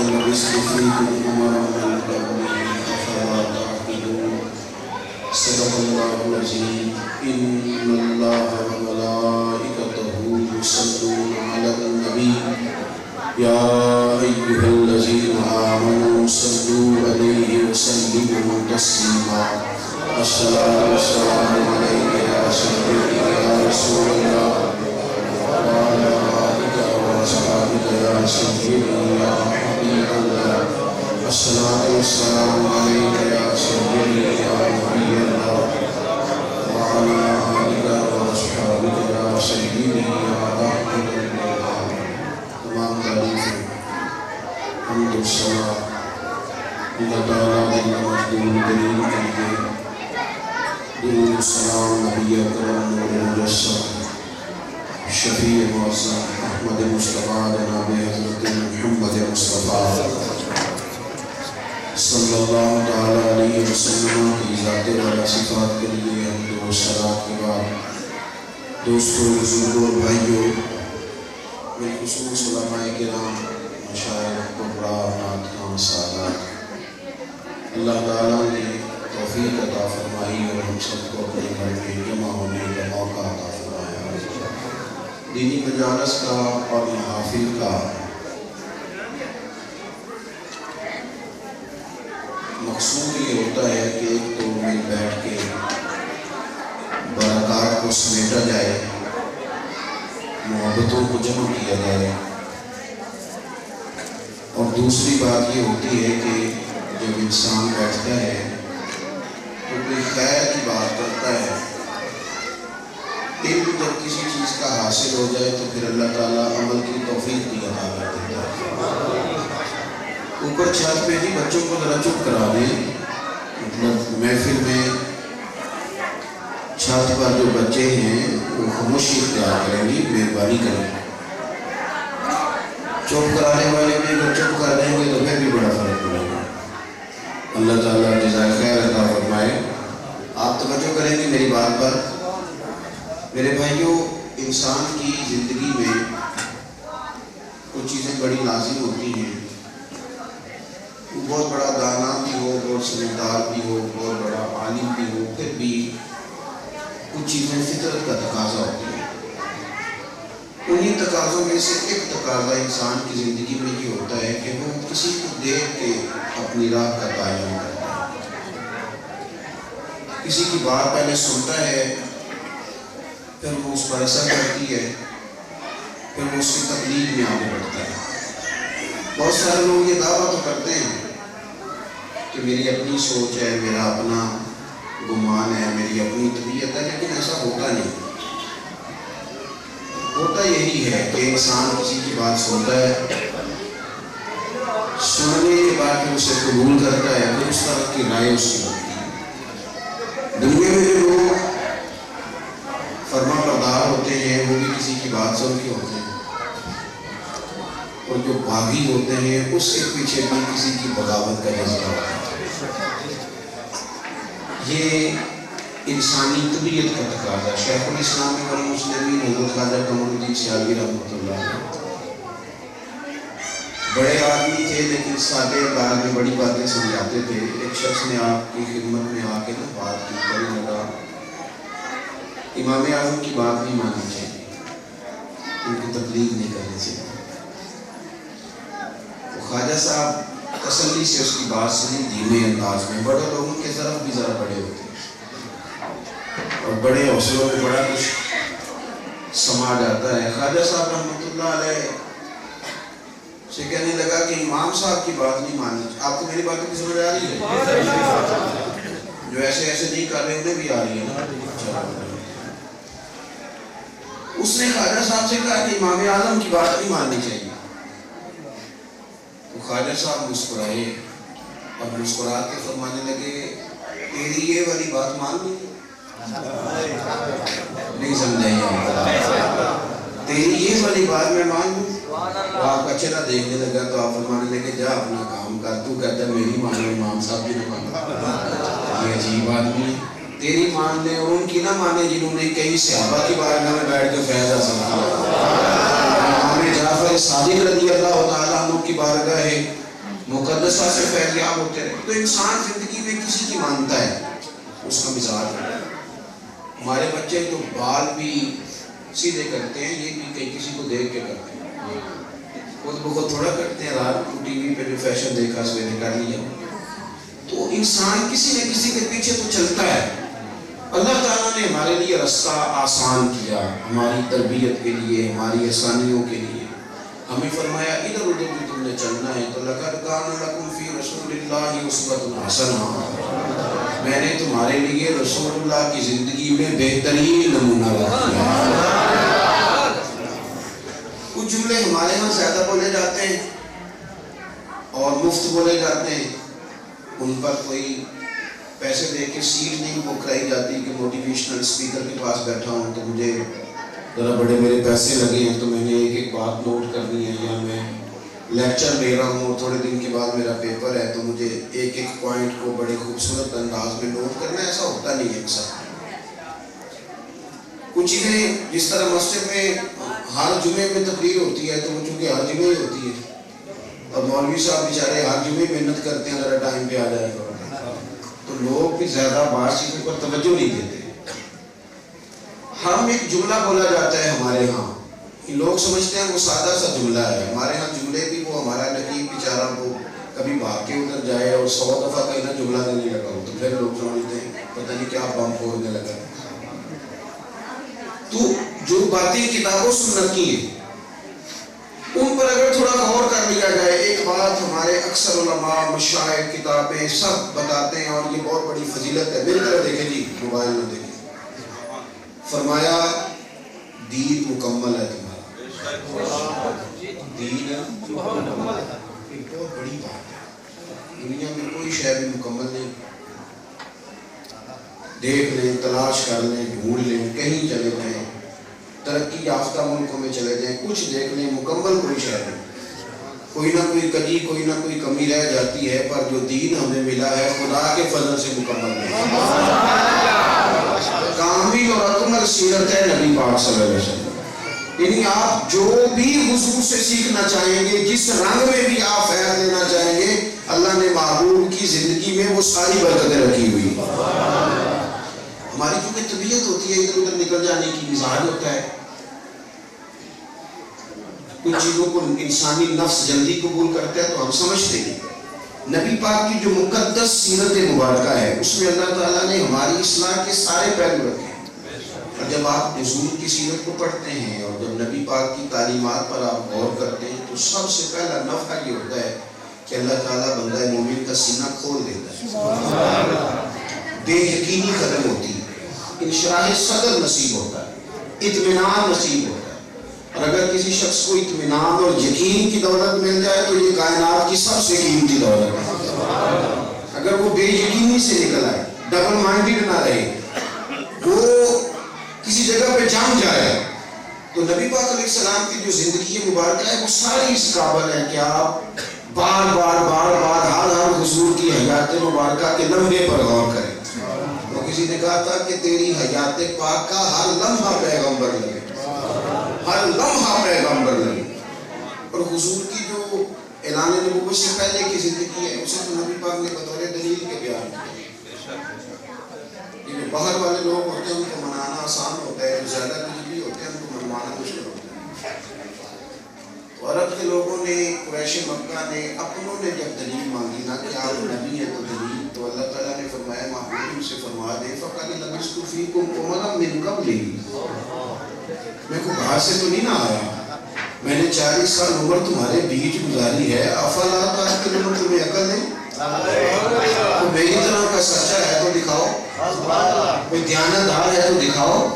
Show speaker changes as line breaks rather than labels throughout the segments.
لبثت فيكم أمرا من قبله أفلا تعقلون صدق الله العظيم إن الله وملائكته يصلون على النبي يا أيها الذين آمنوا صلوا عليه وسلموا تسليما الصلاة والسلام عليك يا سيدي يا رسول الله وعلى آلك وأصحابك يا سيدي يا حبيب الله الصلاة والسلام عليك يا سيدي يا نبي الله وعلى آلك وأصحابك يا سيدي يا رحمة الله تمام تعریف حمد و ثنا اللہ تعالیٰ جل مجدہ کریم کے لیے درود و سلام نبی اکرم نور مجسم شفیع معظم احمد مصطفیٰ جناب حضرت محمد مصطفیٰ صلی اللہ تعالیٰ علیہ وسلم کی ذات والا صفات کے لیے حمد و ثنا کے بعد دوستوں بزرگوں اور بھائیوں بالخصوص علماء کرام مشائخ کبریٰ نعتخواں سادات اللہ تعالیٰ نے توفیق عطا فرمائی اور ہم سب کو اپنے گھر میں جمع ہونے کا موقع عطا فرمایا دینی مجالس کا اور محافل کا مقصود یہ ہوتا ہے کہ ایک تو مل بیٹھ کے برکات کو سمیٹا جائے محبتوں کو جمع کیا جائے اور دوسری بات یہ ہوتی ہے کہ جب انسان بیٹھتا ہے تو کوئی خیر کی بات کرتا ہے علم جب کسی چیز کا حاصل ہو جائے تو پھر اللہ تعالیٰ عمل کی توفیق بھی عطا کر دیتا ہے اوپر چھت پہ بھی بچوں کو ذرا چپ کرا دیں مطلب محفل میں چھت پر جو بچے ہیں وہ خاموشی اختیار کریں گی مہربانی کریں چپ کرانے والے میں اگر چپ کر دیں گے تو پھر بھی بڑا فرق پڑے گا اللہ تعالیٰ جزائے خیر عطا فرمائے آپ توجہ کریں گے میری بات پر میرے بھائیوں انسان کی زندگی میں کچھ چیزیں بڑی لازم ہوتی ہیں وہ بہت بڑا دانا بھی ہو بہت سمجھدار بھی ہو بہت بڑا عالم بھی ہو پھر بھی کچھ چیزیں فطرت کا تقاضا ہوتی ہیں انہی تقاضوں میں سے ایک تقاضا انسان کی زندگی میں یہ ہوتا ہے کہ وہ کسی کو دیکھ کے اپنی راہ کا تعین کرتا ہے کسی کی بات پہلے سنتا ہے پھر وہ اس پر اثر کرتی ہے پھر وہ اس کی تقلید میں آگے بڑھتا ہے بہت سارے لوگ یہ دعویٰ تو کرتے ہیں کہ میری اپنی سوچ ہے میرا اپنا گمان ہے میری اپنی طبیعت ہے لیکن ایسا ہوتا نہیں ہوتا یہی ہے کہ انسان کسی کی بات سنتا ہے سننے کے بعد پھر اسے قبول کرتا ہے پھر اس طرح کی رائے اس کی بنتی ہے دنیا میں جو لوگ فرما بردار ہوتے ہیں وہ بھی کسی کی بات سن کے ہوتے ہیں اور جو باغی ہوتے ہیں اس کے پیچھے بھی کسی کی بغاوت کا جذبہ ہوتا ہے یہ انسانی طبیعت کا تقاضا ہے شیخ الاسلام والمسلمین حضرت خواجہ قمر الدین سیالوی رحمۃ اللہ بڑے آدمی تھے لیکن سادے انداز میں بڑی باتیں سمجھاتے تھے ایک شخص نے آپ کی خدمت میں آ کے بات کی کرنے لگا امام اعظم کی بات نہیں ماننی چاہیے ان کی تقلید نہیں کرنی چاہیے خواجہ صاحب تسلی سے اس کی بات سنی دھیمے انداز میں بڑے لوگوں کے طرف بھی ذرا بڑے ہوتے ہیں اور بڑے حوصلوں میں بڑا کچھ سما جاتا ہے خواجہ صاحب رحمۃ اللہ علیہ سے کہنے لگا کہ امام صاحب کی بات نہیں ماننی آپ کو میری بات کی سمجھ آ رہی ہے جو ایسے ایسے نہیں کر رہے انہیں بھی آ رہی ہے نا اس نے خواجہ صاحب سے کہا کہ امام اعظم کی بات نہیں ماننی چاہیے تو خواجہ صاحب مسکرائے اور مسکرا کے فرمانے لگے تیری یہ والی بات مان لی نہیں سمجھائی تیری یہ والی بات میں مان لوں آپ کا چہرہ دیکھنے لگا تو آپ فرمانے لگے جا اپنا کام کر تو کہتا ہے میری مانو امام صاحب کی نہ مانو یہ عجیب آدمی ہے تیری مان لے اور ان کی نہ مانے جنہوں نے کئی صحابہ کی بارگاہ میں بیٹھ کے فیض حاصل کیا امام جعفر صادق رضی اللہ تعالیٰ عنہ کی بارگاہ ہے مقدسہ سے فیضیاب ہوتے رہے. تو انسان زندگی میں کسی کی مانتا ہے اس کا مزاج ہوتا ہے. ہمارے بچے تو بال بھی سیدھے کرتے ہیں, یہ بھی کئی کسی کو دیکھ کے کرتے ہیں, خود بخود تھوڑا کرتے ہیں. رات کو ٹی وی پہ جو فیشن دیکھا سویرے کر لیا. تو انسان کسی نہ کسی کے پیچھے تو چلتا ہے. اللہ تعالیٰ نے ہمارے لیے رستہ آسان کیا, ہماری تربیت کے لیے, ہماری آسانیوں کے لیے. ہمیں فرمایا ادھر ادھر بھی تم نے چلنا ہے تو لقد کان لکم فی رسول اللہ اسوۃ حسنہ, میں نے تمہارے لیے رسول اللہ کی زندگی میں بہترین نمونہ رکھا ہے. کچھ جملے ہمارے ہاں زیادہ بولے جاتے ہیں اور مفت بولے جاتے ہیں, ان پر کوئی پیسے دے کے سیٹ نہیں بک کرائی جاتی کہ موٹیویشنل اسپیکر کے پاس بیٹھا ہوں تو مجھے ذرا بڑے میرے پیسے لگے ہیں تو میں نے ایک ایک بات نوٹ کرنی ہے, یا میں لیکچر دے رہا ہوں اور تھوڑے دن کے بعد میرا پیپر ہے تو مجھے ایک ایک پوائنٹ کو بڑے خوبصورت انداز میں نوٹ کرنا ہے. ایسا ہوتا نہیں ہے اکثر. کچھ چیزیں جس طرح مسجد میں ہر جمعے میں تقریر ہوتی ہے تو وہ چونکہ ہر جمعے ہی ہوتی ہے اور مولوی صاحب بیچارے ہر جمعے محنت کرتے ہیں ذرا ٹائم پہ آ جائے تو لوگ بھی زیادہ بعض چیزوں پر توجہ نہیں دیتے. ہم ایک جملہ بولا جاتا ہے ہمارے ہاں, لوگ سمجھتے ہیں وہ سادہ سا جملہ ہے. ہمارے ہاں جملے بھی وہ ہمارا نقیب بیچارہ وہ کبھی بھاگ کے ادھر جائے اور 100 دفعہ کہیں نہ جملہ دینے لگا ہو تو پھر لوگ سمجھتے ہیں پتہ نہیں کیا بم پھوڑنے لگا. تو جو باتیں کتابوں سنت کی ہیں ان پر اگر تھوڑا غور کر لیا جائے, ایک بات ہمارے اکثر علماء, مشائخ, کتابیں سب بتاتے ہیں اور یہ بہت بڑی فضیلت ہے. میری طرف دیکھیں جی, موبائل میں دیکھیں. فرمایا دین مکمل ہے تمہارا. دین ایک بہت بڑی بات ہے. دنیا میں کوئی شے بھی مکمل نہیں. دیکھ لیں, تلاش کر لیں, ڈھونڈ لیں, کہیں چلے جائیں, ترقی یافتہ ملکوں میں چلے جائیں, کچھ دیکھ لیں, مکمل کوئی شے نہیں. کوئی نہ کوئی کمی, کوئی نہ کوئی کمی رہ جاتی ہے, پر جو دین ہمیں ملا ہے خدا کے فضل سے مکمل نہیں. کامل اور اکمل سیرت ہے نبی پاک صلی اللہ علیہ وسلم. یعنی آپ جو بھی حضور سے سیکھنا چاہیں گے, جس رنگ میں بھی آپ فیض لینا چاہیں گے, اللہ نے محبوب کی زندگی میں وہ ساری برکتیں رکھی ہوئی. ہماری چونکہ طبیعت ہوتی ہے ادھر ادھر نکل جانے کی, مزاج ہوتا ہے, کچھ چیزوں کو انسانی نفس جلدی قبول کرتا ہے تو ہم سمجھتے ہیں. نبی پاک کی جو مقدس سیرت مبارکہ ہے اس میں اللہ تعالیٰ نے ہماری اصلاح کے سارے پہلو رکھے ہیں. اور جب آپ رسول کی سیرت کو پڑھتے ہیں اور جب نبی پاک کی تعلیمات پر آپ غور کرتے ہیں تو سب سے پہلا نفع یہ ہوتا ہے کہ اللہ تعالیٰ بندہ مومن کا سینہ کھول دیتا ہے, بے یقینی ختم ہوتی ہے, انشراح صدر نصیب ہوتا ہے, اطمینان نصیب ہوتا ہے. اور اگر کسی شخص کو اطمینان اور یقین کی دولت مل جائے تو یہ کائنات کی سب سے قیمتی دولت ہے. اگر وہ بے یقینی سے نکل آئے, ڈبل مائنڈڈ نہ رہے, وہ کسی جگہ پہ جم جائے, تو نبی پاک علیہ السلام کی جو زندگی مبارکہ ہے وہ ساری اس قابل ہے کہ آپ بار بار بار بار ہر حضور کی حیات مبارکہ کے لمحے پر غور کریں. تو کسی نے کہا تھا کہ تیری حیات پاک کا ہر لمحہ پیغمبر لگے, ہر لمحہ پیغمبر لگے. اور حضور کی جو اعلان نبوت سے پہلے کی زندگی ہے اسے تو نبی پاک نے بطور دلیل کے بیان کیا. یہ باہر والے لوگ ہوتے ہیں ان کو منانا آسان ہوتا ہے, جو زیادہ قریبی ہوتے ہیں ان کو منوانا مشکل ہوتا ہے. تو عرب کے لوگوں نے, قریش مکہ نے, اپنوں نے جب دلیل مانگی نا کہ آپ نبی ہیں تو دلیل, تو اللہ تعالیٰ نے فرمایا محبوب سے فرما دے فَقَدْ لَبِثْتُ فِيكُمْ أُمَرًا مِّن قَبْلِي, میں کو باہر سے تو نہیں نہ آیا, میں نے 40 سال عمر تمہارے بیچ گزاری ہے. افلا تعقلون, تمہیں عقل نہیں؟ تو میری طرح کا سچا ہے تو دکھاؤ, کوئی دیانتدار ہے تو دکھاؤ,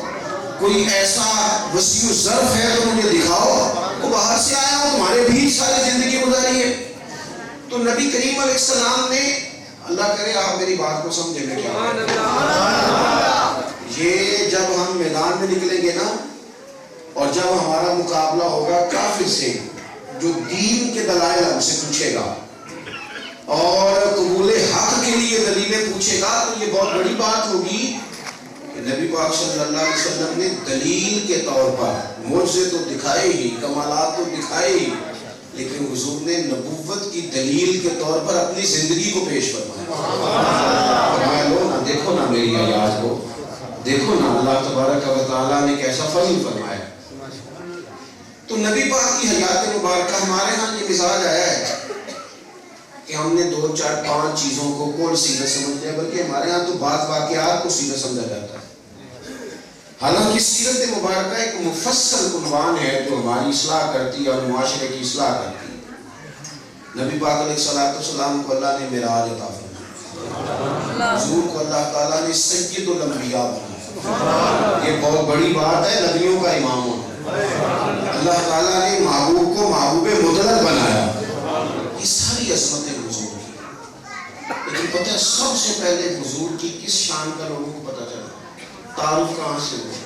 کوئی ایسا وسیع ظرف ہے تو مجھے دکھاؤ. وہ باہر سے آیا ہوں, تمہارے بیچ ساری زندگی گزاری ہے. تو نبی کریم علیہ السلام نے, اللہ کرے آپ میری بات کو سمجھیں گے کیا, یہ جب ہم میدان میں نکلیں گے نا اور جب ہمارا مقابلہ ہوگا کافر سے جو دین کے دلائل ہم سے پوچھے گا اور قبول حق کے لیے دلیلیں پوچھے گا, تو یہ بہت بڑی بات ہوگی کہ نبی پاک صلی اللہ علیہ وسلم نے دلیل کے طور پر معجزے تو دکھائے ہی, کمالات تو دکھائے ہی, لیکن حضور نے نبوت کی دلیل کے طور پر اپنی زندگی کو پیش فرمایا لو نا، دیکھو نا میری حیات کو، دیکھو نا اللہ تبارک و تعالیٰ نے کیسا فضل فرمایا۔ تو نبی پاک کی حیات مبارکہ ہمارے ہاں یہ مزاج آیا ہے کہ ہم نے 2 4 5 چیزوں کو کون سیدھے سمجھ لیا، بلکہ ہمارے ہاں تو بعض واقعات کو سیدھے سمجھا جاتا ہے۔ حالانکہ سیرت مبارکہ ایک مفصل عنوان ہے جو ہماری اصلاح کرتی ہے اور معاشرے کی اصلاح کرتی ہے۔ نبی پاک علیہ الصلوۃ والسلام کو اللہ نے معراج عطا فرمایا، حضور کو اللہ تعالیٰ نے سید الانبیاء بنایا۔ یہ بہت بڑی بات ہے نبیوں کا امام ہونا۔ اللہ تعالیٰ نے محبوب کو محبوب مطلق بنایا۔ یہ ساری عظمتیں حضور کی، لیکن پتہ ہے سب سے پہلے حضور کی کس شان کا لوگوں کو پتہ چلا؟ تعارف کہاں سے ہوا؟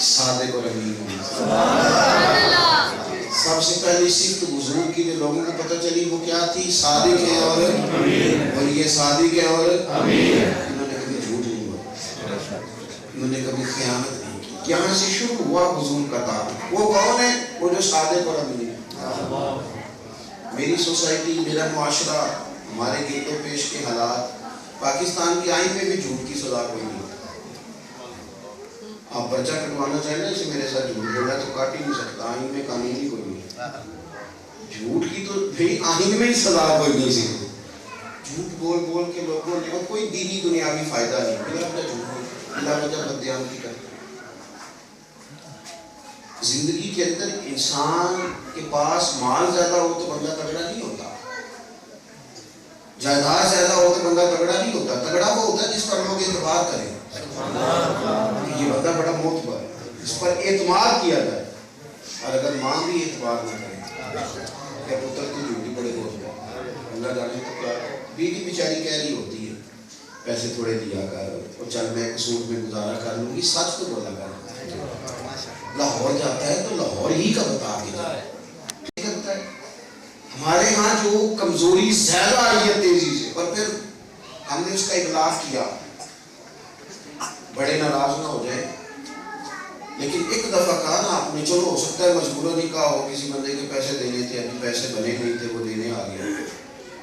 صادق اور امین ہونا۔ سب سے پہلی صفت حضور کی جو لوگوں کو پتہ چلی وہ کیا تھی؟ صادق ہے اور یہ صادق ہے اور انہوں نے کبھی جھوٹ نہیں بولا، انہوں نے کبھی خیانت نہیں کی۔ یہاں سے شروع ہوا حضور کا تعارف۔ وہ کون ہے؟ وہ جو صادق اور امین ہے۔ میری سوسائٹی، میرا معاشرہ، ہمارے گرد و پیش کے حالات، پاکستان کے آئین میں بھی جھوٹ کی سزا کوئی نہیں۔ آپ پرچہ کٹوانا چاہیں نا، اسے میرے ساتھ جھوٹ بولا تو کاٹ ہی نہیں سکتا، آئین میں قانون ہی کوئی نہیں۔ جھوٹ کی تو بھی آئین میں ہی سزا کوئی نہیں سی۔ جھوٹ بول بول کے لوگوں نے کوئی دینی دنیاوی فائدہ نہیں، بلا وجہ جھوٹ بول، بلا وجہ بددیانتی کرتے۔ زندگی کے اندر انسان کے پاس مال زیادہ ہو تو بندہ تگڑا نہیں ہوتا، جائیداد زیادہ ہو تو بندہ تگڑا نہیں ہوتا۔ تگڑا وہ ہوتا ہے جس پر لوگ اعتبار کریں، یہ بندہ بڑا معتبر ہے، اس پر اعتماد کیا جائے۔ اور اگر ماں بھی اعتبار نہ کرے کہ پتر تو جھوٹی بڑے ہو جائے، اللہ جانے تو کیا، بیوی بیچاری کہہ رہی ہوتی ہے پیسے تھوڑے دیا کر اور چل میں قصور میں گزارا کر لوں گی، سچ تو بولا کر۔ لاہور جاتا ہے تو لاہور ہی کا بتا کے جاتا ہے۔ ہمارے ہاں جو کمزوری زیادہ آئی ہے تیزی سے، اور پھر ہم نے اس کا ابلاغ کیا، بڑے ناراض نہ ہو جائیں، لیکن ایک دفعہ کہا نا آپ نے، چلو ہو سکتا ہے مجبورا نہیں کہا ہو، کسی بندے کے پیسے دینے تھے، ابھی پیسے بنے نہیں تھے، وہ دینے آ گیا،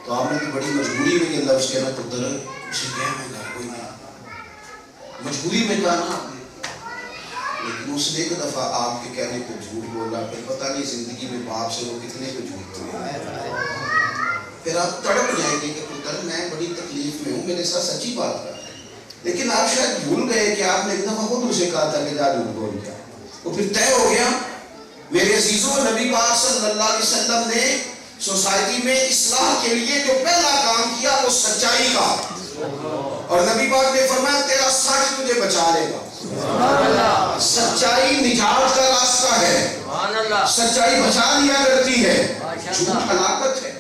تو آپ نے بھی بڑی مجبوری میں یہ لفظ کہنا، پتر اسے کہہ میں گھر کوئی نہیں، مجبوری میں کہا نا آپ نے، لیکن اس نے ایک دفعہ آپ کے کہنے کو جھوٹ بولا، پھر پتہ نہیں زندگی میں باپ سے وہ کتنے کو جھوٹ بولے، پھر آپ تڑپ جائیں گے کہ پتر میں بڑی تکلیف میں ہوں، میرے ساتھ سچی بات کر، لیکن آپ شاید بھول گئے کہ آپ نے ایک دفعہ خود اسے کہا تھا کہ جا جھوٹ بول گیا، وہ پھر طے ہو گیا۔ میرے عزیزوں، نبی پاک صلی اللہ علیہ وسلم نے سوسائٹی میں اصلاح کے لیے جو پہلا کام کیا وہ سچائی کا، اور نبی پاک نے فرمایا تیرا سچ تجھے بچا لے گا۔ سچائی نجات کا راستہ ہے، سچائی بچا لیا کرتی ہے، جھوٹ ہلاکت ہے،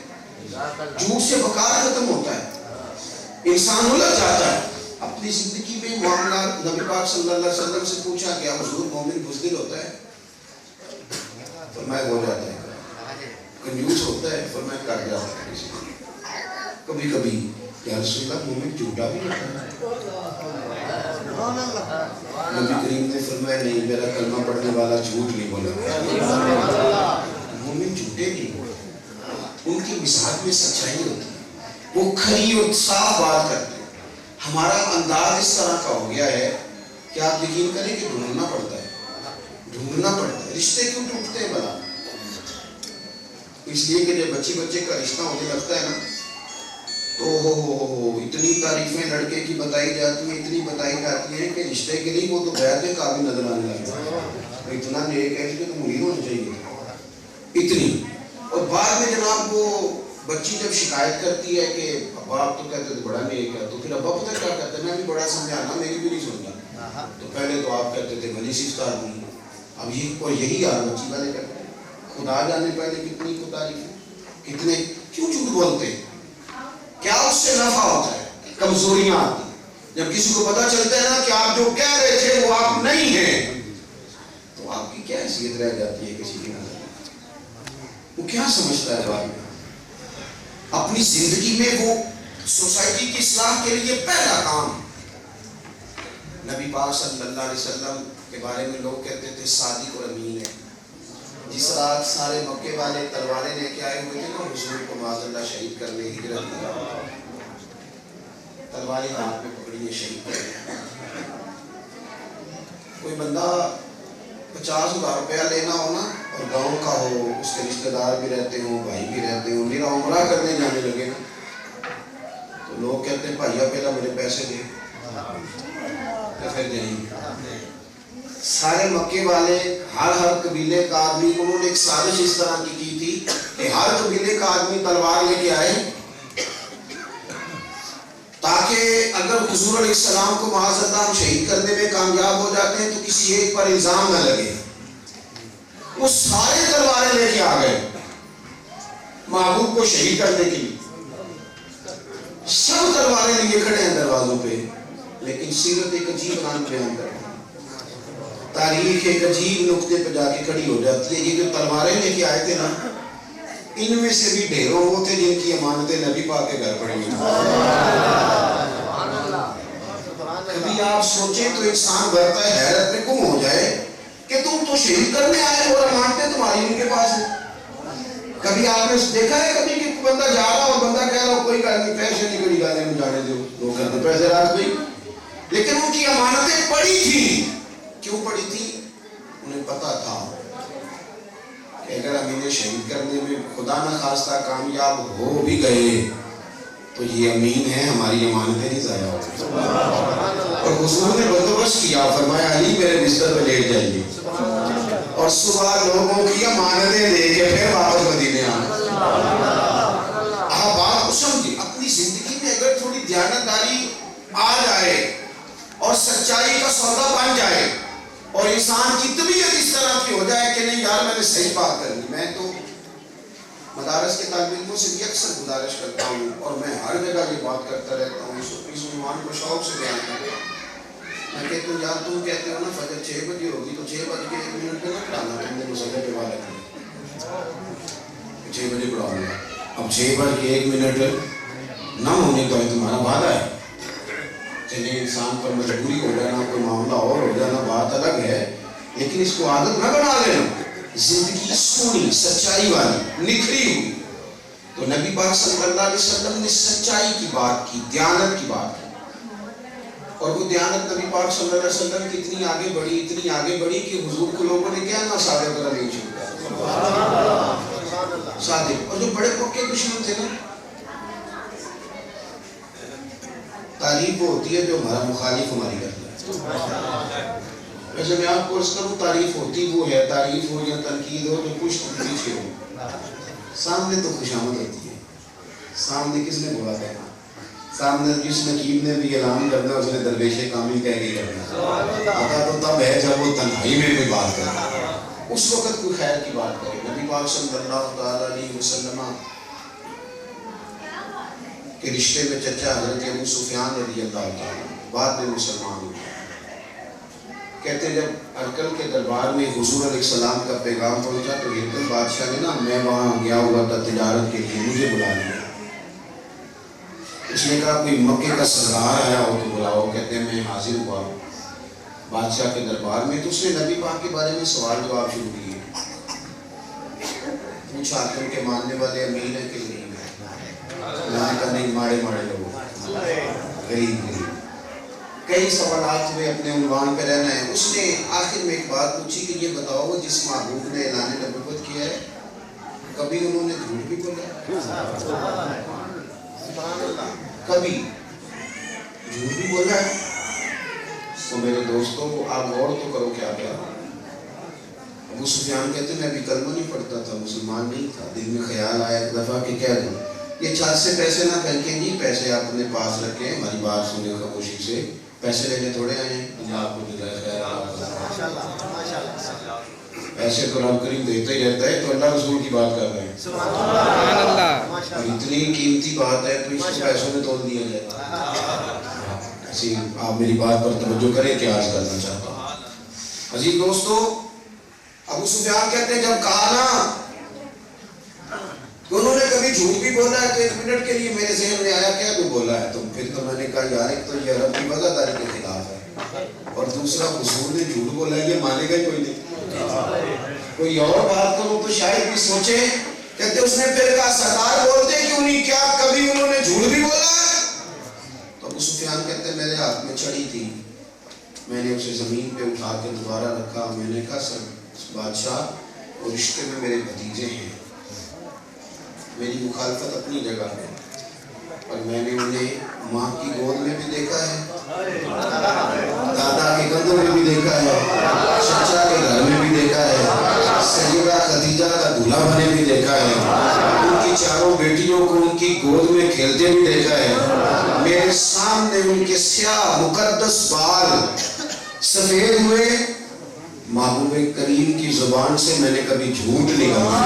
جھوٹ سے وقار ختم ہوتا ہے، انسان الجھ جاتا ہے۔ اپنی زندگی میں معاملات، نبی پاک صلی اللہ علیہ وسلم سے پوچھا کہ حضور مومن بزدل ہوتا ہے؟ فرمایا ہو جاتا ہے۔ کنجوس ہوتا ہے؟ فرمایا کر جاتا ہے۔ کبھی کبھی یا رسول اللہ مومن جھوٹا بھی ہوتا ہے؟ نبی کریم نے فرمایا نہیں، میرا کلمہ پڑھنے والا جھوٹ نہیں بولا، مومن جھوٹے نہیں ہوتے، ان کی مزاج میں سچائی ہوتی ہے، وہ کھری اور صاف بات کرتے ہیں۔ ہمارا انداز اس طرح کا ہو گیا ہے کہ آپ یقین کریں کہ ڈھونڈنا پڑتا ہے۔ رشتے کیوں ٹوٹتے ہیں بلا؟ اس لیے کہ جب بچے کا رشتہ ہونے لگتا ہے نا تو ہو اتنی تعریفیں لڑکے کی بتائی جاتی ہیں، اتنی بتائی جاتی ہیں کہ رشتے کے لیے وہ تو غیر قابل نظر آنے لگتا ہے، اتنا نیک ہے کہ تو مرید ہونا چاہیے اتنی۔ اور بعد میں جناب وہ بچی جب شکایت کرتی ہے کہ ابا آپ تو کہتے تھے بڑا نیک ہے، تو پھر ابا پتہ کیا کہتے ہیں، میں بھی بڑا سمجھانا، میری بھی نہیں سنتا، تو پہلے تو آپ کہتے تھے بھلی سفتار نہیں، اب یہ اور یہی حال بچی والے کرتے ہیں۔ خدا جانے پہلے کتنی کو تعریف، کتنے کیوں جھوٹ بولتے ہیں؟ کیا اس سے نفع ہوتا ہے؟ کمزوریاں آتی ہیں۔ جب کسی کو پتہ چلتا ہے نا کہ آپ جو کہہ رہے تھے وہ آپ نہیں ہیں، تو آپ کی کیا حیثیت رہ جاتی ہے کسی کی نظر میں؟ وہ کیا سمجھتا ہے بعد میں؟ اپنی زندگی میں وہ سوسائٹی کی اصلاح کے لیے پہلا کام، نبی پاک صلی اللہ علیہ وسلم کے بارے میں لوگ کہتے تھے صادق اور امین ہے، جس رات سارے مکے والے تلواریں لے کے آئے ہوئے تھے نا حضور کو معاذ اللہ شہید کرنے ہجرت کی تلواریں ہاتھ میں پکڑی شہید کر دیا. کوئی بندہ 50,000 روپیہ لینا ہو نا اور گاؤں کا ہو, اس کے رشتہ دار بھی رہتے ہوں, بھائی بھی رہتے ہوں, میرا عمرہ کرنے جانے لگے نا تو لوگ کہتے ہیں بھائیا پہلا مجھے پیسے دے تو پھر دیں. سارے مکے والے ہر قبیلے کا آدمی, انہوں نے ایک سازش اس طرح کی تھی کہ ہر قبیلے کا آدمی تلوار لے کے آئے تاکہ اگر حضور علیہ السلام کو معاذ اللہ ہم شہید کرنے میں کامیاب ہو جاتے ہیں تو کسی ایک پر الزام نہ لگے. وہ سارے تلواریں لے کے آ گئے محبوب کو شہید کرنے کے لیے, سب تلواریں لیے کھڑے ہیں دروازوں پہ. لیکن سیرت ایک عجیب رنگ بیان کرتی ہے, تاریخ ایک عجیب نقطے پہ جا کے کھڑی ہو جاتی ہے. یہ جو تلواریں لے کے آئے تھے نا, ان میں سے بھی ڈھیروں وہ تھے جن کی امانتیں نبی پاک کے گھر پڑی ہیں. کبھی آپ سوچیں تو انسان بھرتا ہے حیرت میں گم ہو جائے کہ تم تو شہید کرنے آئے اور امانتیں تمہاری ان کے پاس ہیں. کبھی آپ نے دیکھا ہے کبھی کہ بندہ جا رہا اور بندہ کہہ رہا کوئی گاڑی نہیں, پیسے نہیں, کوئی گاڑی میں جانے دو, لوگ کہتے پیسے رات گئی. لیکن ان کی امانتیں پڑی تھی. کیوں پڑی تھی؟ انہیں پتا تھا کہ اگر ہم انہیں شہید کرنے میں خدا نہ خواستہ کامیاب ہو بھی گئے تو یہ امین ہے, ہماری امانتیں نہیں ضائع ہوگی. اور حضور نے بندوبست کیا, فرمایا علی میرے بستر پہ لیٹ جائیے اور صبح لوگوں کی امانتیں دے کے پھر واپس مدینے آنا. آپ بات کو سمجھیں, اپنی زندگی میں اگر تھوڑی دیانتداری آ جائے اور سچائی کا سودا بن جائے اور انسان کی طبیعت اس طرح کی ہو جائے کہ نہیں یار میں نے صحیح بات کرنی. میں تو مدارس کے طالب علموں سے بھی اکثر گزارش کرتا ہوں اور میں ہر جگہ یہ بات کرتا رہتا ہوں, اس عنوان کو شوق سے بیان کرتا ہوں. میں کہتا ہوں یار تم کہتے ہو نا فجر 6 بجے ہوگی تو 6 بج کے 1 منٹ پہ نہ پڑھانا, تم نے مسئلے پہ والا کرنا 6 بجے پڑھاؤں گا. اب 6 بج کے 1 منٹ نہ ہونے کا تمہارا وعدہ ہے. چلے انسان پر مجبوری ہو جانا, کوئی معاملہ اور ہو جانا بات الگ ہے, لیکن اس کو عادت نہ بنا لینا. زندگی سونی سچائی والی نکھری ہوئی تو نبی پاک صلی اللہ علیہ وسلم نے سچائی کی بات کی, دیانت کی بات کی. اور وہ دیانت نبی پاک صلی اللہ علیہ وسلم کی اتنی آگے بڑھی کہ حضور کو لوگوں نے کیا نا صادق کرا نہیں چھوڑا. صادق. اور جو بڑے پکے دشمن تھے نا, تعریف وہ ہوتی ہے جو ہمارا مخالف ہماری کرتا ہے. ویسے میں آپ کو اس کروں, تعریف ہوتی وہ ہے, تعریف ہو یا تنقید ہو جو پشت پیچھے ہو. سامنے تو خوشامد ہوتی ہے. سامنے کس نے بولا تھا؟ سامنے جس نقیب نے بھی اعلان کرنا اس نے درویش کامل کہہ کے کرنا. پتا تو تب ہے جب وہ تنہائی میں کوئی بات کرتا ہے, اس وقت کوئی خیر کی بات کرے. نبی پاک صلی اللہ تعالیٰ علیہ وسلم کے رشتے میں چچا حضرت ابو سفیان رضی اللہ تعالیٰ بعد میں مسلمان ہوئے. کہتے ہیں جب ہرقل کے دربار میں حضور علیہ السلام کا پیغام پہنچا تو ہرقل بادشاہ نے نا, میں وہاں گیا ہوا تھا تجارت کے لیے, مجھے بلا لیا. اس نے کہا کوئی مکے کا سردار آیا ہو تو بلاؤ. کہتے ہیں میں حاضر ہوا بادشاہ کے دربار میں. تو اس نے نبی پاک کے بارے میں سوال جواب شروع کیے. پوچھا کہ ان کے ماننے والے امین ہیں کہ نہیں ہیں. میں نے کہا نہیں, ماڑے لوگ, غریب. کئی سوالات ہوئے, اپنے عنوان پہ رہنا ہے. اس نے آخر میں ایک بات پوچھی کہ یہ بتاؤ وہ جس محبوب نے اعلان نبوت کیا ہے کبھی انہوں نے جھوٹ بھی بولا؟ کبھی جھوٹ بھی بولا ہے؟ تو میرے دوستوں آپ غور تو کرو کیا کیا. ابو سفیان کہتے ہیں میں ابھی کلمہ نہیں پڑھتا تھا, مسلمان نہیں تھا. دل میں خیال آیا ایک دفعہ کہ کہہ دوں یہ چھات سے پیسے نہ پھینکیں جی, پیسے آپ اپنے پاس رکھیں, ہماری بات سنیں خاموشی سے. پیسے لینے تھوڑے آئے ہیں, آپ کو جزائے خیر. پیسے تو رب کریم دیتا ہی رہتا ہے, تو اللہ رسول کی بات کر رہے ہیں. اور اتنی قیمتی بات ہے تو اس کو پیسوں میں تول دیا جائے. ایسی آپ میری بات پر توجہ کریں کہ آج کرنا چاہتا ہوں. عزیز دوستو, ابو سفیان کہتے ہیں جب کہا نا تو انہوں نے کبھی جھوٹ بھی بولا ہے تو 1 منٹ کے لیے میرے ذہن میں آیا کیا تو بولا ہے. تو پھر تو میں نے کہا یار ایک تو یہ عرب کی وفاداری کے خلاف ہے اور دوسرا حضور نے جھوٹ بولا ہے, یہ مانے گا کوئی نہیں. کوئی اور بات کروں تو شاید بھی سوچے. کہتے اس نے پھر کہا سردار بولتے کیوں نہیں, کیا کبھی انہوں نے جھوٹ بھی بولا ہے؟ تو ابو سفیان کہتے میرے ہاتھ میں چھڑی تھی, میں نے اسے زمین پہ اٹھا کے دوبارہ رکھا. میں نے کہا سر بادشاہ وہ رشتے میں میرے بھتیجے ہیں, میری مخالفت اپنی جگہ ہے, اور میں نے انہیں ماں کی گود میں بھی دیکھا ہے, دادا کے کندھوں میں بھی دیکھا ہے, چچا کے گھر میں بھی دیکھا ہے, سیدہ خدیجہ کا دولہا بنے بھی دیکھا ہے, ان کی چاروں بیٹیوں کو ان کی گود میں کھیلتے بھی دیکھا ہے. میرے سامنے ان کے سیاہ مقدس بال سفید ہوئے. محبوب کریم کی زبان سے میں نے کبھی جھوٹ نہیں کہا.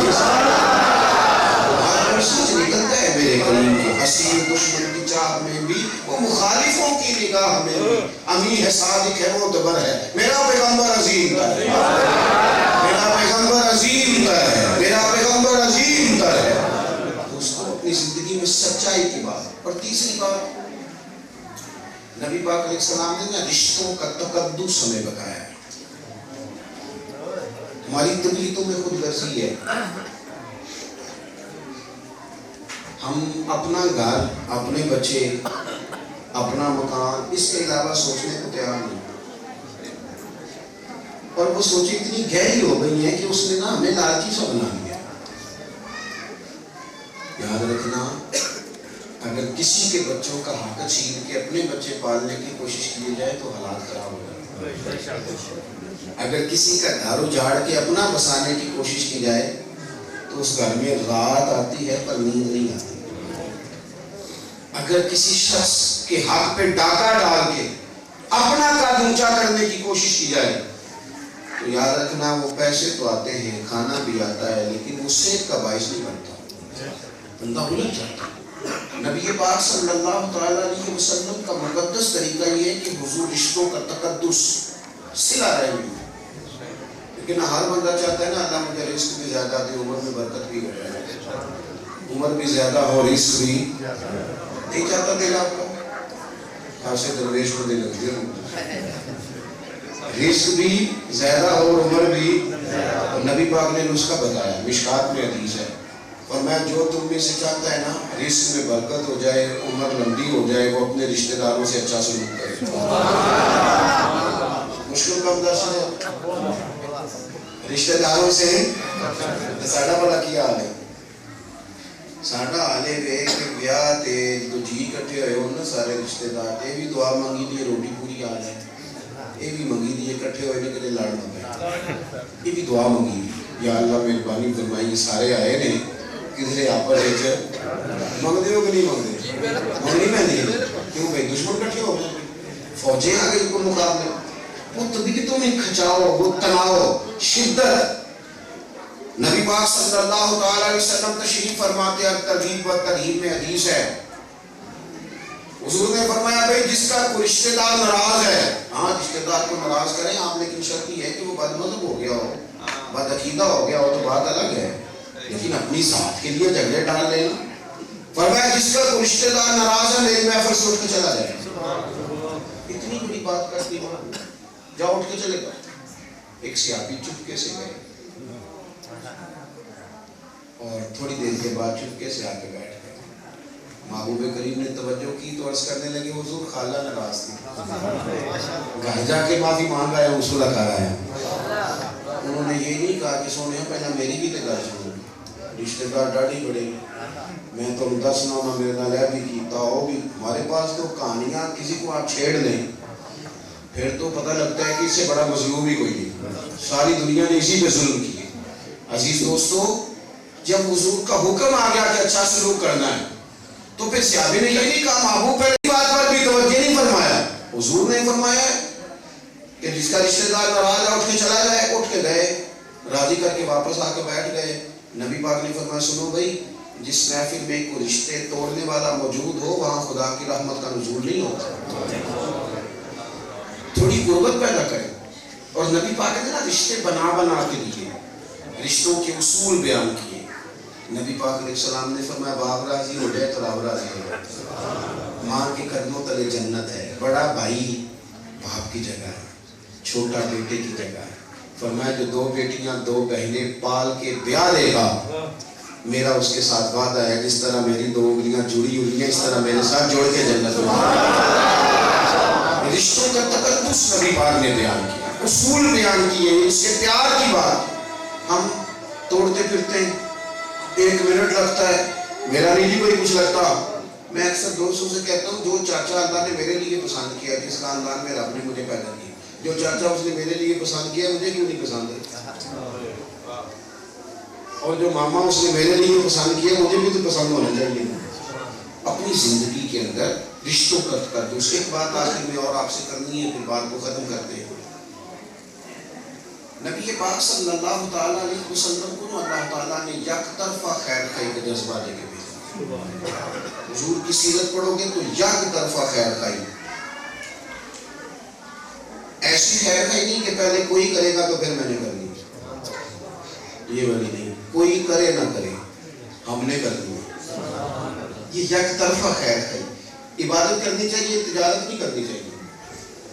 سچ نکلتا ہے میرے کریم کے. حسین دشمن کی چاہ میں بھی, وہ مخالفوں کی نگاہ میں بھی, امین ہے, صادق ہے, معتبر ہے. میرا پیغمبر عظیم تر ہے, میرا پیغمبر عظیم تر ہے, میرا پیغمبر عظیم تر ہے. دوستوں اپنی زندگی میں سچائی کی بات. اور تیسری بات, نبی پاک علیہ السلام نے رشتوں کا تقدس ہمیں بتایا ہے. ہماری طبیعتوں میں خود غرضی ہے, ہم اپنا گھر, اپنے بچے, اپنا مکان, اس کے علاوہ سوچنے کو تیار نہیں. اور وہ سوچیں اتنی گہری ہو گئی ہے کہ اس نے نا ہمیں لالچی سا بنا دیا. یاد رکھنا, اگر کسی کے بچوں کا حق چھین کے اپنے بچے پالنے کی کوشش کی جائے تو حالات خراب ہو جائے. اگر کسی کا گھر اجاڑ کے اپنا بسانے کی کوشش کی جائے تو اس گھر میں رات آتی ہے پر نیند نہیں آتی. اگر کسی شخص کے حق پہ ڈاکہ ڈال کے اپنا قد اونچا کرنے کی کوشش کی جائے تو یاد رکھنا وہ پیسے تو آتے ہیں, کھانا بھی آتا ہے, لیکن وہ صحت کا باعث نہیں بنتا, بندہ الجھ جاتا. نبی پاک صلی اللہ تعالیٰ علیہ وسلم کا مقدس طریقہ یہ ہے کہ حضور رشتوں کا تقدس صلہ رحمی. لیکن ہر بندہ چاہتا ہے نا اللہ مجھے رزق بھی زیادہ دے, عمر میں برکت بھی ہو جائے, عمر بھی زیادہ ہو, رزق بھی نہیں چاہتا دل آپ کو. خاصے درویش کو دل لگتے ہوں, رزق بھی زیادہ ہو اور عمر بھی. اور نبی پاک نے نسخہ بتایا, مشکات میں حدیث ہے, اور میں جو تم میں سے چاہتا ہے نا رزق میں برکت ہو جائے, عمر لمبی ہو جائے, وہ اپنے رشتہ داروں سے اچھا سلوک کرے. مشکل کم درشن ہے رشتہ داروں سے. ساڑھا بڑا کیا حال ہے, ساڑھا حالے بے کہ بیاہ تے تو جی کٹھے ہوئے ہوں نا سارے رشتہ دار, یہ بھی دعا منگی دیئے روٹی پوری آ جائے, یہ بھی منگی دیئے کٹھے ہوئے نہیں کدے لڑ نہ پائے, یہ بھی دعا منگی یا اللہ مہربانی فرمائی سارے آئے نے کدھرے آپ پر منگ دے ہو کہ نہیں منگ دے, منگنی میں نہیں کیوں بھائی دشمن کٹھے ہو گئے, فوجیں آگے کو مقابلے. وہ طبیعتوں میں کھچاؤ, وہ تناؤ, شدت. نبی پاک صلی اللہ تعالیٰ علیہ وسلم تشریف فرماتے ہیں, ترغیب و ترہیب میں حدیث ہے, حضور نے فرمایا بھئی جس کا کوئی رشتہ دار ناراض ہے, ہاں رشتہ دار کو ناراض کریں آپ, لیکن شرط یہ ہے کہ وہ بد مذہب ہو گیا ہو, بد عقیدہ ہو گیا ہو تو بات الگ ہے, لیکن اپنی ذات کے لیے جھگڑے ڈال لینا. فرمایا جس کا کوئی رشتہ دار ناراض ہے میری محفل سے اٹھ کے چلا جائے. اتنی بڑی بات کرتی ہوں, جاؤ اٹھ کے چلے گا. ایک سیاپی چپکے سے گئے اور تھوڑی دیر کے بعد چپکے سے آ کے بیٹھ گئے. محبوب کریم نے توجہ کی تو عرض کرنے لگے حضور خالہ ناراض تھی, گھر جا کے معافی مانگ رہا ہے, اصولہ کھا رہا ہے. انہوں نے یہ نہیں کہا کہ سونے پہلا میری بھی تو گھر چھوڑو, رشتہ دار ڈاڑی بڑے میں تو دسنا ہونا میرے نال ہے بھی کیتا ہو بھی. ہمارے پاس تو کہانیاں کسی کو آپ چھیڑ لیں پھر تو پتہ لگتا ہے کہ اس سے بڑا مظلوم ہی کوئی نہیں, ساری دنیا نے اسی پہ ظلم کیے. عزیز دوستو, جب حضور کا حکم آ گیا کہ اچھا سلوک کرنا ہے تو پھر صحابی نے یہ نہیں کہا محبوب پہلی بات پر بھی توجہ نہیں فرمایا. حضور نے فرمایا کہ جس کا رشتہ دار ناراض ہے اٹھ کے چلا جائے. اٹھ کے گئے, راضی کر کے واپس آ کے بیٹھ گئے. نبی پاک نے فرمایا سنو بھائی, جس محفل میں کوئی رشتے توڑنے والا موجود ہو وہاں خدا کی رحمت کا نزول نہیں ہوتا. تھوڑی قربت پیدا کرے. اور نبی پاک نے نا رشتے بنا کے دیے, رشتوں کے اصول بیان کیے. نبی پاک علیہ السلام نے فرمایا باپ راضی ہو جائے تو رب راضی ہو جائے. ماں کے قدموں تلے جنت ہے, بڑا بھائی باپ کی جگہ ہے, چھوٹا بیٹے کی جگہ ہے, فرمایا جو 2 بیٹیاں 2 بہنیں پال کے بیاہ دے گا میرا اس کے ساتھ وعدہ ہے جس طرح میری 2 انگلیاں جڑی ہوئی ہیں اس طرح میرے ساتھ جوڑ کے جنت میں رشتوں کا تقدس نبی پاک نے بیان کیا، اصول بیان کیے، اس کے پیار کی بات ہم توڑتے پھرتے ہیں، 1 منٹ لگتا ہے، میرا نہیں جی کوئی کچھ لگتا۔ میں اکثر دوستوں سے کہتا ہوں جو چاچا اللہ نے میرے لیے پسند کیا، جس خاندان میں رب نے مجھے پیدا کیا، جو چاچا اس نے میرے لیے پسند کیا مجھے کیوں نہیں پسند ہے، اور جو ماما اس نے میرے لیے پسند کیا مجھے بھی تو پسند ہونا چاہیے۔ اپنی زندگی کے اندر رشتوں کا تقدس۔ ایک بات آخر میں اور آپ سے کرنی ہے، پھر بات کو ختم کرتے ہیں۔ نبی پاک صلی اللہ تعالیٰ علیہ وسلم کو اللہ تعالیٰ نے یک طرفہ خیر خواہی کا جذبہ دے کے بھیجا۔ حضور کی سیرت پڑھو گے تو یک طرفہ خیر خواہی، ایسی خیر خواہی نہیں کہ پہلے کوئی کرے گا تو پھر میں نے کرنی، یہ والی نہیں، کوئی کرے نہ کرے ہم نے کرنی ہے، یہ یک طرفہ خیر خواہی۔ عبادت کرنی چاہیے، تجارت نہیں کرنی چاہیے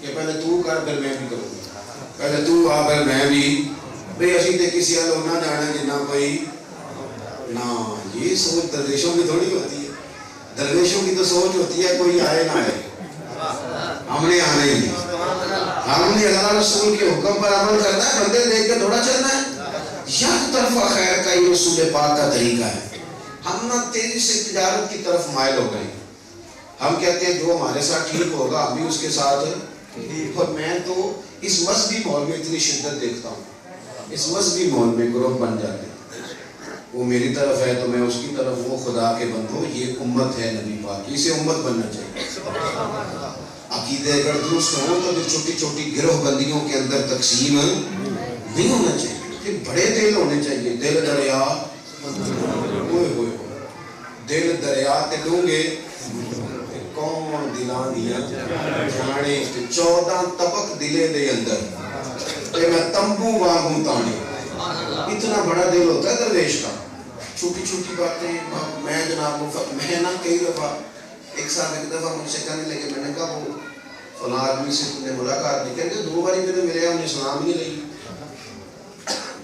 کہ پہلے تو کر پھر میں بھی کروں گا، پہلے تو آ پھر میں بھی، بھئی اسی تے کسی والوں نہ جانا جنہ کوئی نہ، یہ سوچ درویشوں کی تھوڑی ہوتی ہے۔ درویشوں کی تو سوچ ہوتی ہے کوئی آئے نہ آئے، ہم نے آنا ہی نہیں، ہم نے اللہ رسول کے حکم پر عمل کرنا ہے، بندے دیکھ کے تھوڑا چلنا ہے۔ یک طرفہ خیر کا یہ رسول پاک کا طریقہ ہے۔ ہم نہ تیزی سے تجارت کی طرف مائل ہو گئے، ہم کہتے ہیں جو ہمارے ساتھ ٹھیک ہوگا ہم بھی اس کے ساتھ، اور میں تو اس مذہبی ماحول میں اتنی شدت دیکھتا ہوں، اس مذہبی ماحول میں گروہ بن جاتے ہیں، وہ میری طرف ہے تو میں اس کی طرف، وہ خدا کے بندو یہ امت ہے نبی پاک کی، اسے امت بننا چاہیے۔ عقیدے اگر درست ہوں تو پھر چھوٹی چھوٹی گروہ بندیوں کے اندر تقسیم نہیں ہونا چاہیے، پھر بڑے دل ہونے چاہیے، دل دریا، ہوئے ہوئے دل دریا تے ڈونگے کون دلان دیا جانے، 14 طبق دلے دے اندر تے میں تمبو وانگوں تانے، اتنا بڑا دل ہوتا ہے درویش کا۔ چھوٹی چھوٹی باتیں میں جناب میں نہ کئی دفعہ ایک دفعہ مجھ سے کہنے لگے، میں نے کہا وہ فلاں آدمی سے تم نے ملاقات نہیں، کہتے 2 باری میں نے ملے انہیں سلام نہیں لگی،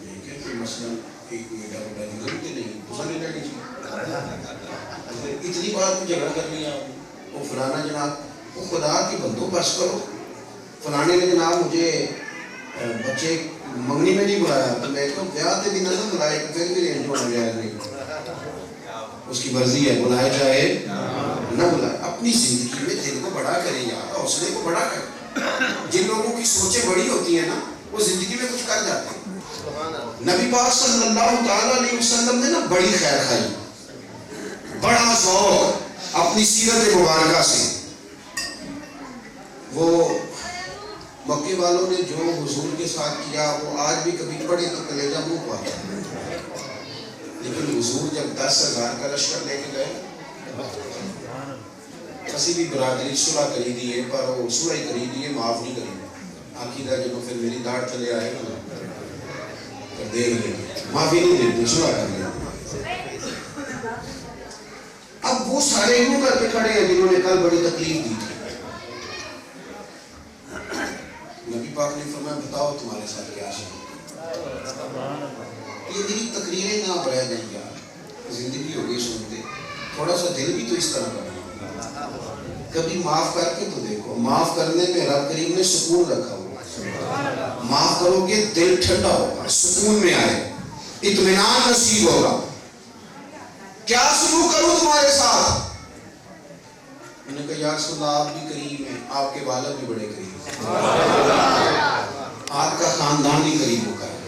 میں کہتے مثلا ایک میڈا بڑا جنگل کے نہیں دوسرا نہیں لگی چاہیے، اتنی بات میں جھگڑا کر لیا، وہ فلانا جناب، وہ خدا کی بندوں بس کرو، فلانے نے جناب مجھے بچے منگنی میں نہیں بلایا تو میں کہوں بیاہ تے بھی نہ بلائے پھر بھی رینج ہونا جائز نہیں، اس کی مرضی ہے، بلائے چاہے نہ بلائے۔ اپنی زندگی میں دل کو بڑا کریں یار، حوصلے کو بڑا کریں۔ جن لوگوں کی سوچیں بڑی ہوتی ہیں نا وہ زندگی میں کچھ کر جاتے ہیں۔ نبی پاک صلی اللہ تعالیٰ علیہ وسلم نے نا بڑی خیر خواہی، بڑا ذوق اپنی سیرت مبارکہ سے۔ وہ مکے والوں نے جو حضور کے ساتھ کیا وہ آج بھی کبھی پڑھے تو کلیجہ منہ پا جائے، لیکن حضور جب 10,000 کا لشکر لے کے گئے، کسی بھی برادری صلح کری دیئے پر وہ صلح کری دیئے معاف نہیں کری، عقیدہ جنہوں پھر میری داڑھ چلے آئے گا پھر دیکھ لیں معافی نہیں دیتے، صلح کر لیں۔ اب وہ سارے یوں کر کے کھڑے ہیں جنہوں نے کل بڑی تکلیف دی تھی، نبی پاک نے فرمایا بتاؤ تمہارے ساتھ کیا ہے، یہ میری تقریریں نہ بڑھا جائیں یار، زندگی ہو گئی سنتے، تھوڑا سا دل بھی تو اس طرح کا کبھی معاف کر کے تو دیکھو، معاف کرنے میں رب کریم نے سکون رکھا ہوگا، معاف کرو گے دل ٹھنڈا ہوگا، سکون میں آئے، اطمینان نصیب ہوگا۔ کیا سلوک کروں تمہارے ساتھ؟ میں نے کہا یا رسول اللہ آپ بھی کریم ہیں، آپ کے والد بھی بڑے کریم ہیں، آپ کا خاندان ہی قریب ہو کر۔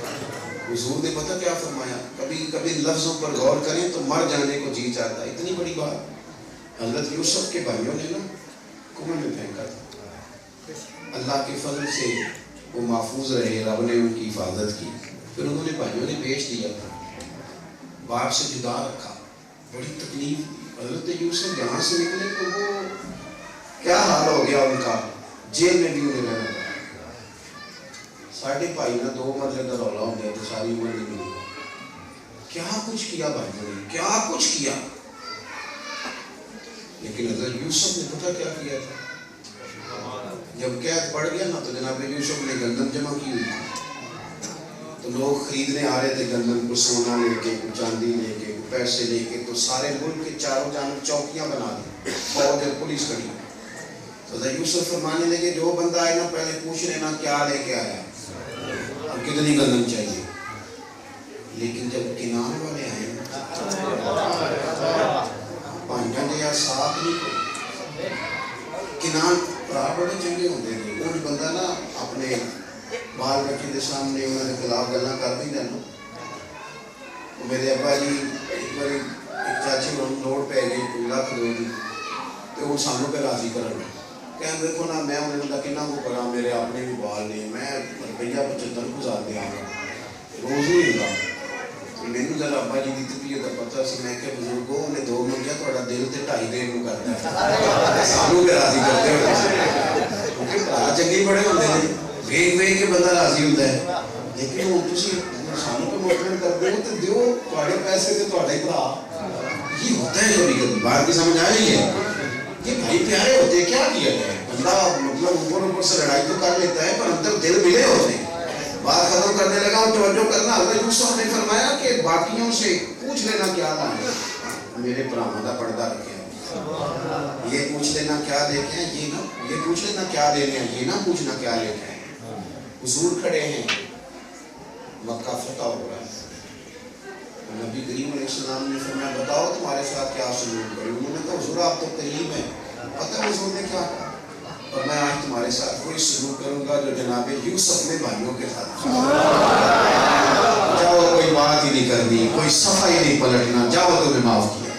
حضور نے پتہ کیا فرمایا، کبھی کبھی لفظوں پر غور کریں تو مر جانے کو جی چاہتا ہے، اتنی بڑی بات۔ حضرت یوسف کے بھائیوں نے نا کنویں میں پھینکا تھا، اللہ کے فضل سے وہ محفوظ رہے، رب نے ان کی حفاظت کی، پھر انہوں نے بھائیوں نے بیچ دیا تھا، باپ سے جدا رکھا، بڑی تکلیف دی۔ حضرت یوسف جہاں سے نکلے تو وہ کیا حال ہو گیا ان کا، جیل میں بھی انہیں رہنا پڑا۔ ساڑھے بھائی نہ 2 مرلے کا رولا ہو گیا تو ساری عمر نہیں ملی، کیا کچھ کیا بھائیوں نے، کیا کچھ کیا، لیکن حضرت یوسف نے پتہ کیا کیا تھا، جب قید پڑ گیا نا تو جناب یوسف نے گندم جمع کی ہوئی، تو لوگ خریدنے آ رہے تھے گندم کو، سونا لے کے، چاندی لے کے، پیسے لے کے، تو سارے ملک کے چاروں جانب چوکیاں بنا دی، فوج اور پولیس کھڑی۔ تو حضرت یوسف فرمانے لگے جو بندہ آئے نا پہلے پوچھ لینا کیا لے کے آیا اور کتنی گندم چاہیے۔ لیکن جب کنان والے آئے پانچاں دیا ساتھ نہیں کوئی، کنان پرا بڑے چنگے ہوتے تھے، کچھ بندہ نا اپنے بال بچے کے سامنے انہوں نے خلاف گلا کر دی نا، میرے ابا جی ایک بار ایک چاچی لوڑ پہ گئی کوئی لاکھ دو دی، تو وہ سانوں پہ راضی کرنا کہ دیکھو نا میں انہیں بندہ کنہ کو کرا، میرے اپنے بھی بال نہیں، میں روپیہ 75 گزار دیا روز نہیں ہوگا۔ مینو ذرا ابا جی کی طبیعت کا پتا سی، میں کہ بزرگوں نے 2 منگیا تھوڑا دل تے 2.5 دن کرتا ہے، سانوں پہ راضی کرتے ہوئے کیونکہ برا چنگے بڑے ہوتے ہیں، ویگ ویگ کے بندہ راضی ہوتا ہے۔ لیکن وہ تسی سانوں پہ موٹر کرتے ہو تو دیو تھوڑے پیسے سے تھوڑے برا، یہ ہوتا ہے کبھی کبھی، بات کی سمجھ آ رہی ہے؟ یہ بھائی پیارے ہوتے کیا کیا جائے، بندہ مطلب اوپر سے لڑائی تو کر لیتا ہے پر اندر دل ملے ہوتے ہیں۔ بات ختم کرنے لگا اور توجہ کرنا، حضرت یوسف نے فرمایا کہ باقیوں سے پوچھ لینا کیا لائیں، میرے پرانا دا پردہ رکھے، یہ پوچھ لینا کیا لے کے ہیں، یہ پوچھ لینا کیا لینے ہیں، یہ نہ پوچھنا کیا لے کے ہیں۔ حضور کھڑے ہیں، مکہ فتح ہو رہا ہے، نبی کریم علیہ السلام نے فرمایا بتاؤ تمہارے ساتھ کیا سلوک کریں، انہوں نے کہا حضور آپ تو قریب ہیں، پتہ حضور نے کیا کہا، اور میں آج تمہارے ساتھ کوئی سلوک کروں گا جو جناب یوسف نے بھائیوں کے ساتھ، جاؤ کوئی بات ہی نہیں کرنی، کوئی صفحہ ہی نہیں پلٹنا، جاؤ تمہیں معاف کیا،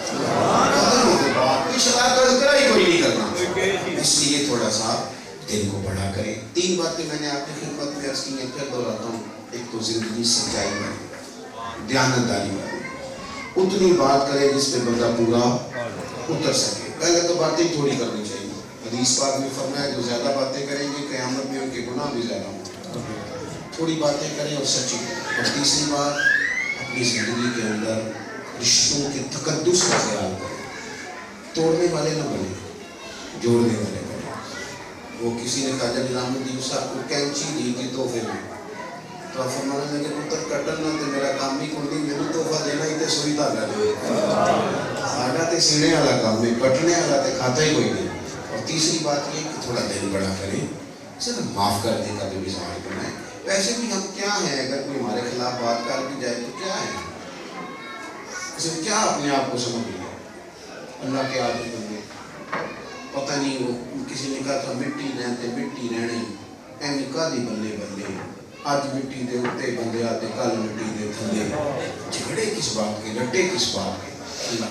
کوئی شرارت کرا ہی کوئی نہیں کرنا۔ اس لیے تھوڑا سا دل کو بڑا کریں۔ 3 باتیں میں نے آپ کی خدمت میں عرض کی ہیں، پھر دہراتا ہوں۔ ایک تو زندگی سچائی والی، دیانتداری والی، اتنی بات کرے جس پہ بندہ پورا اتر سکے، پہلے تو باتیں تھوڑی کرنی چاہیے، حدیث پاک میں فرمایا جو زیادہ باتیں کریں گے قیامت میں ان کے گناہ بھی زیادہ ہوں، تھوڑی باتیں کریں اور سچی کریں۔ اور تیسری بات، اپنی زندگی کے اندر رشتوں کے تقدس کا خیال کریں، توڑنے والے نہ بنے، جوڑنے والے بنے۔ وہ کسی نے خواجہ نظام الدین صاحب کو کینچی دی تھی تحفے میں، تو آپ فرمانے لگے پتر کٹنا تو میرا کام ہی کوئی نہیں، میرے تحفہ دینا ہی تے سوئی دھاگا دے، ساڈا تے سینے والا کام ہے، کٹنے والا تے کھاتا ہی کوئی نہیں۔ اور تیسری بات یہ کہ تھوڑا دل بڑا کریں، صرف معاف کرنے کا بھی مزاج بنائیں۔ ویسے بھی ہم کیا ہیں، اگر کوئی ہمارے خلاف بات کر بھی جائے تو کیا ہے، صرف کیا اپنے آپ کو سمجھ لیا، اللہ کے عادی بندے، پتہ نہیں وہ کسی نے کہا تھا مٹی رہتے مٹی رہنے، اے نکاح دی بلے بلے، آج مٹی دے اتے بندے آتے کل مٹی دے تھلے، جھگڑے کس بات کے، لٹے کس بات کے، اللہ